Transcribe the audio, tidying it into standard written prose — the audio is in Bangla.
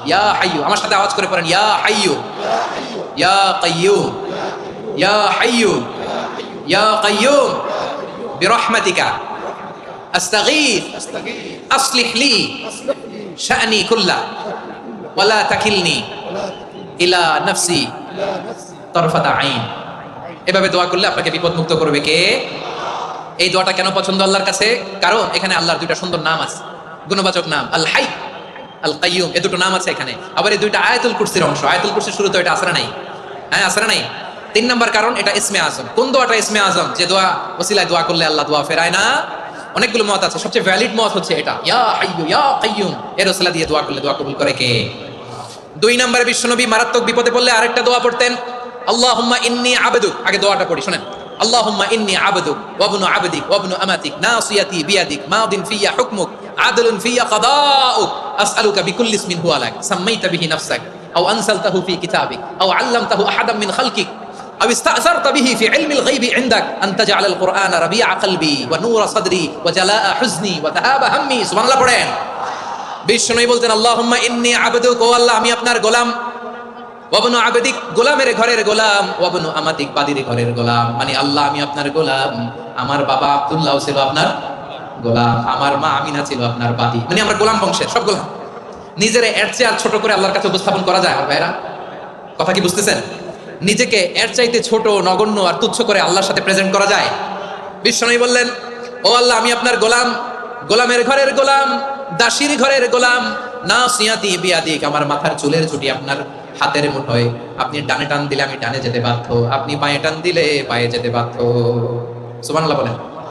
ইয়া হাইয়ু, আমার সাথে আওয়াজ করে পড়েন ইয়া হাইয়ু ইয়া কাইয়ুম ইয়া হাইয়ু ইয়া কাইয়ুম বিরহমাতিকা আস্তাগীথ আসলিহ লি শা'নি কুল্লা ওয়ালা তাকিলনি ইলা নাফসি তারফাতা আইন। এভাবে দোয়া করলে আপনাকে বিপদ মুক্ত করবে কে? এই দোয়াটা কেন পছন্দ আল্লাহর কাছে? কারণ এখানে আল্লাহর দুইটা সুন্দর নাম আছে, গুণবাচক নাম, আল হাই, আল কাইয়ুম, এই দুটো নাম আছে এখানে। আবার এই দুইটা আয়াতুল কুরসির অংশ। আয়াতুল কুরসির শুরুতে এটা আসরা নাই, হ্যাঁ আসরা নাই। 3 নাম্বার কারণ এটা ইসমে আজম। কোন দোয়াটা ইসমে আজম? যে দোয়া ওসিলায় দোয়া করলে আল্লাহ দোয়া ফেরায় না। অনেকগুলো মত আছে, সবচেয়ে ভ্যালিড মত হচ্ছে এটা, ইয়া হাইয়ু ইয়া কাইয়ুম, এর ওসিলা দিয়ে দোয়া করলে দোয়া কবুল করে কে? 2 নম্বরে বিশ্বনবী মারাত্মক বিপদে পড়লে আরেকটা দোয়া পড়তেন, আল্লাহুম্মা ইন্নী আবদুক। আগে দোয়াটা পড়ি শুনেন, আল্লাহুম্মা ইন্নী আবদুক ওয়া ইবনু আবদিক ওয়া ইবনু আমাতিক নাসিয়াতি বিয়াদিক মাদিন ফিয়া হুকমুক আদলুন ফিয়া কাদাউক আসআলুকা বিকুল্লি ইসমিন হুয়া লাক সাম্মাইতা বিহি নাফসাক আও আনসালতাহু ফি কিতাবিক আও আল্লামতাহু আহাদাম মিন খালকিক আও ইস্তা'সারতা বিহি ফি ইলমিল গায়বি ইনদাক আন তাজআলাল কুরআনা রাবিআ কলবি ওয়া নূরা সাদরি ওয়া জালাআ হুজনি ওয়া যাহাবা হাম্মি। সুবহানাল্লাহ পড়েন। বিশ্বনবী বলতেন, আল্লাহুম্মা ইন্নী আবদুক, ও আল্লাহ আমি আপনার গোলাম, ওয়াবনু আবদিক, গোলামের ঘরের গোলাম, ওয়াবনু আমাতিক, বাদির ঘরের গোলাম। মানে আল্লাহ আমি আপনার গোলাম, আমার বাবা আব্দুল্লাহ ছিল আপনার গোলাম, আমার মা আমিনা ছিল আপনার বাদী। মানে আমরা গোলাম বংশের সব গোলাম। নিজের এর চেয়ে আর ছোট করে আল্লাহর কাছে উপস্থাপন করা যায়? আমার ভাইরা কথা কি বুঝতেছেন? নিজেকে এর চাইতে ছোট, নগণ্য আর তুচ্ছ করে আল্লাহর সাথে প্রেজেন্ট করা যায়? বিশ্বনবী বললেন, ও আল্লাহ আমি আপনার গোলাম, গোলামের ঘরের গোলাম, দাসীর ঘরের গোলাম, নাসিয়াতি বিয়াদিক, আমার মাথার চুলের ছুটি আপনার হাতের মুঠোয়, আপনি ডানে টান দিলে আমি ডানে যেতে বাধ্য, আপনি বাঁয়ে টান দিলে বাঁয়ে যেতে বাধ্য। সুবহানাল্লাহ বলেন।